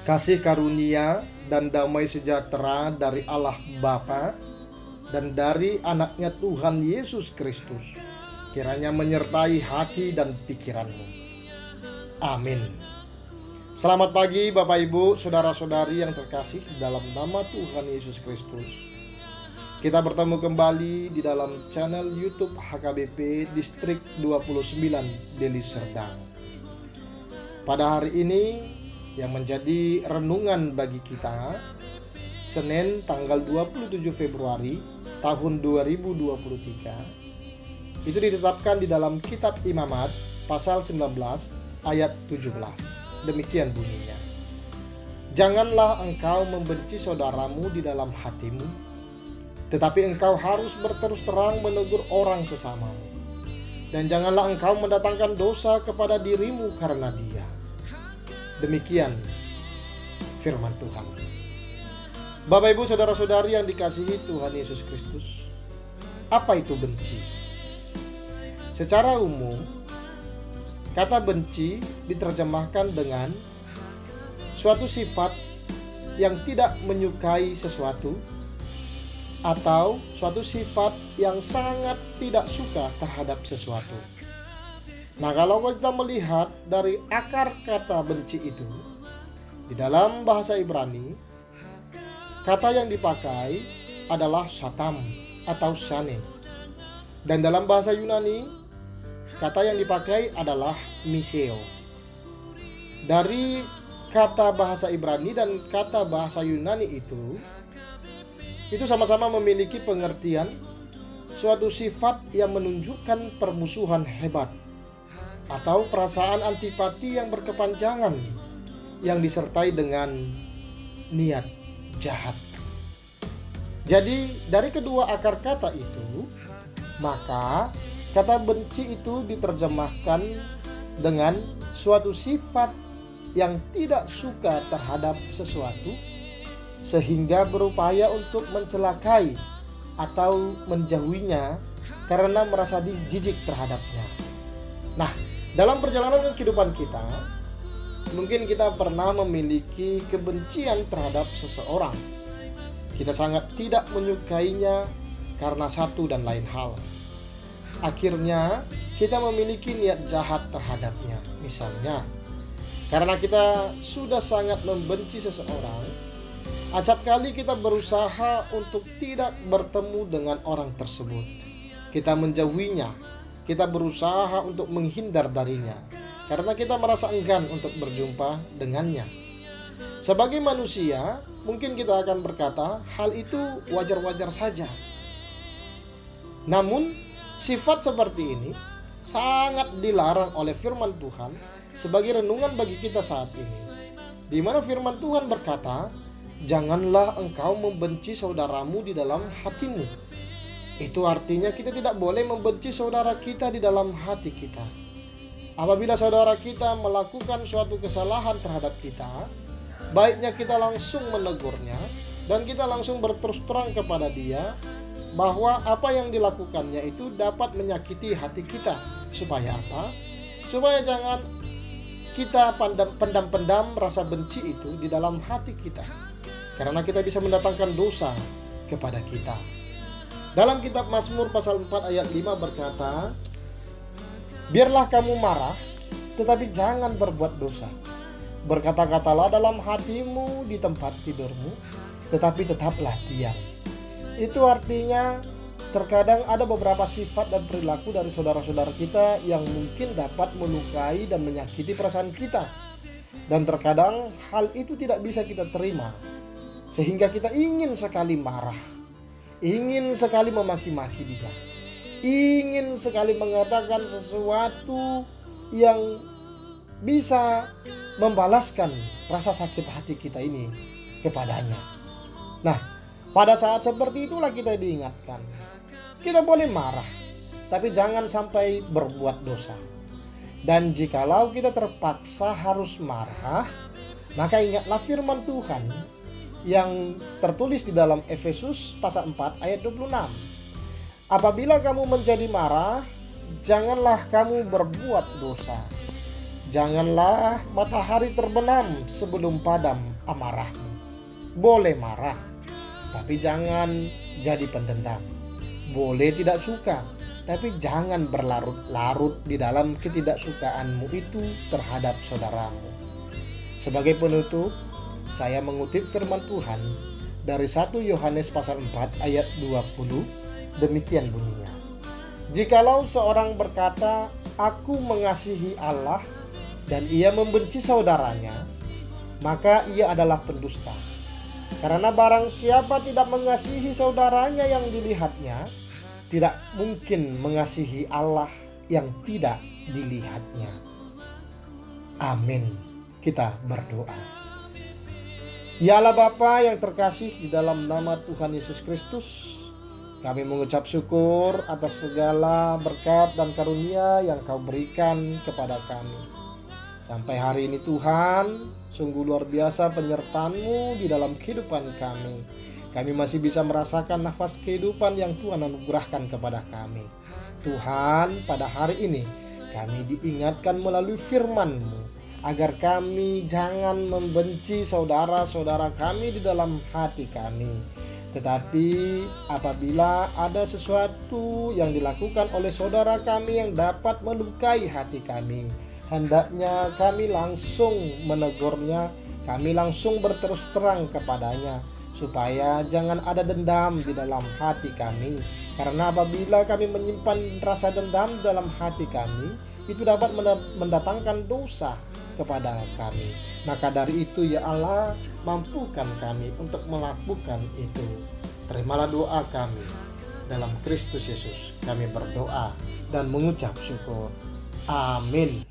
Kasih karunia dan damai sejahtera dari Allah Bapa dan dari anaknya Tuhan Yesus Kristus kiranya menyertai hati dan pikiranmu. Amin. Selamat pagi Bapak Ibu, saudara-saudari yang terkasih dalam nama Tuhan Yesus Kristus. Kita bertemu kembali di dalam channel YouTube HKBP Distrik 29 Deli Serdang. Pada hari ini yang menjadi renungan bagi kita, Senin tanggal 27 Februari tahun 2023, itu ditetapkan di dalam kitab Imamat pasal 19 ayat 17. Demikian bunyinya. Janganlah engkau membenci saudaramu di dalam hatimu, tetapi engkau harus berterus terang menegur orang sesamamu. Dan janganlah engkau mendatangkan dosa kepada dirimu karena dia. Demikian firman Tuhan. Bapak Ibu saudara-saudari yang dikasihi Tuhan Yesus Kristus, apa itu benci? Secara umum, kata benci diterjemahkan dengan suatu sifat yang tidak menyukai sesuatu atau suatu sifat yang sangat tidak suka terhadap sesuatu. Nah, kalau kita melihat dari akar kata benci itu, di dalam bahasa Ibrani, kata yang dipakai adalah satam atau shane. Dan dalam bahasa Yunani, kata yang dipakai adalah miseo. Dari kata bahasa Ibrani dan kata bahasa Yunani itu sama-sama memiliki pengertian suatu sifat yang menunjukkan permusuhan hebat atau perasaan antipati yang berkepanjangan yang disertai dengan niat jahat. Jadi dari kedua akar kata itu, maka kata benci itu diterjemahkan dengan suatu sifat yang tidak suka terhadap sesuatu sehingga berupaya untuk mencelakai atau menjauhinya karena merasa jijik terhadapnya. Nah, dalam perjalanan kehidupan kita, mungkin kita pernah memiliki kebencian terhadap seseorang. Kita sangat tidak menyukainya karena satu dan lain hal. Akhirnya, kita memiliki niat jahat terhadapnya. Misalnya, karena kita sudah sangat membenci seseorang, acap kali kita berusaha untuk tidak bertemu dengan orang tersebut. Kita menjauhinya. Kita berusaha untuk menghindar darinya karena kita merasa enggan untuk berjumpa dengannya. Sebagai manusia, mungkin kita akan berkata hal itu wajar-wajar saja. Namun, sifat seperti ini sangat dilarang oleh firman Tuhan sebagai renungan bagi kita saat ini. Di mana firman Tuhan berkata, "Janganlah engkau membenci saudaramu di dalam hatimu." Itu artinya kita tidak boleh membenci saudara kita di dalam hati kita. Apabila saudara kita melakukan suatu kesalahan terhadap kita, baiknya kita langsung menegurnya dan kita langsung berterus terang kepada dia bahwa apa yang dilakukannya itu dapat menyakiti hati kita. Supaya apa? Supaya jangan kita pendam-pendam rasa benci itu di dalam hati kita, karena kita bisa mendatangkan dosa kepada kita. Dalam kitab Mazmur pasal 4 ayat 5 berkata, "Biarlah kamu marah, tetapi jangan berbuat dosa. Berkata-katalah dalam hatimu di tempat tidurmu, tetapi tetaplah diam." Itu artinya terkadang ada beberapa sifat dan perilaku dari saudara-saudara kita yang mungkin dapat melukai dan menyakiti perasaan kita. Dan terkadang hal itu tidak bisa kita terima, sehingga kita ingin sekali marah. Ingin sekali memaki-maki dia, ingin sekali mengatakan sesuatu yang bisa membalaskan rasa sakit hati kita ini kepadanya. Nah, pada saat seperti itulah kita diingatkan, kita boleh marah, tapi jangan sampai berbuat dosa. Dan jikalau kita terpaksa harus marah, maka ingatlah firman Tuhan yang tertulis di dalam Efesus pasal 4 ayat 26. "Apabila kamu menjadi marah, janganlah kamu berbuat dosa. Janganlah matahari terbenam sebelum padam amarahmu. Boleh marah, tapi jangan jadi pendendam. Boleh tidak suka, tapi jangan berlarut-larut di dalam ketidaksukaanmu itu terhadap saudaramu. Sebagai penutup, saya mengutip firman Tuhan dari 1 Yohanes pasal 4 ayat 20, demikian bunyinya. Jikalau seorang berkata, aku mengasihi Allah, dan ia membenci saudaranya, maka ia adalah pendusta. Karena barang siapa tidak mengasihi saudaranya yang dilihatnya, tidak mungkin mengasihi Allah yang tidak dilihatnya. Amin. Kita berdoa. Ya Allah Bapa yang terkasih, di dalam nama Tuhan Yesus Kristus, kami mengucap syukur atas segala berkat dan karunia yang Kau berikan kepada kami. Sampai hari ini Tuhan, sungguh luar biasa penyertaan-Mu di dalam kehidupan kami. Kami masih bisa merasakan nafas kehidupan yang Tuhan anugerahkan kepada kami. Tuhan, pada hari ini kami diingatkan melalui firman-Mu, agar kami jangan membenci saudara-saudara kami di dalam hati kami. Tetapi apabila ada sesuatu yang dilakukan oleh saudara kami yang dapat melukai hati kami, hendaknya kami langsung menegurnya, kami langsung berterus terang kepadanya, supaya jangan ada dendam di dalam hati kami. Karena apabila kami menyimpan rasa dendam dalam hati kami, itu dapat mendatangkan dosa kepada kami. Maka dari itu ya Allah, mampukan kami untuk melakukan itu. Terimalah doa kami. Dalam Kristus Yesus kami berdoa dan mengucap syukur. Amin.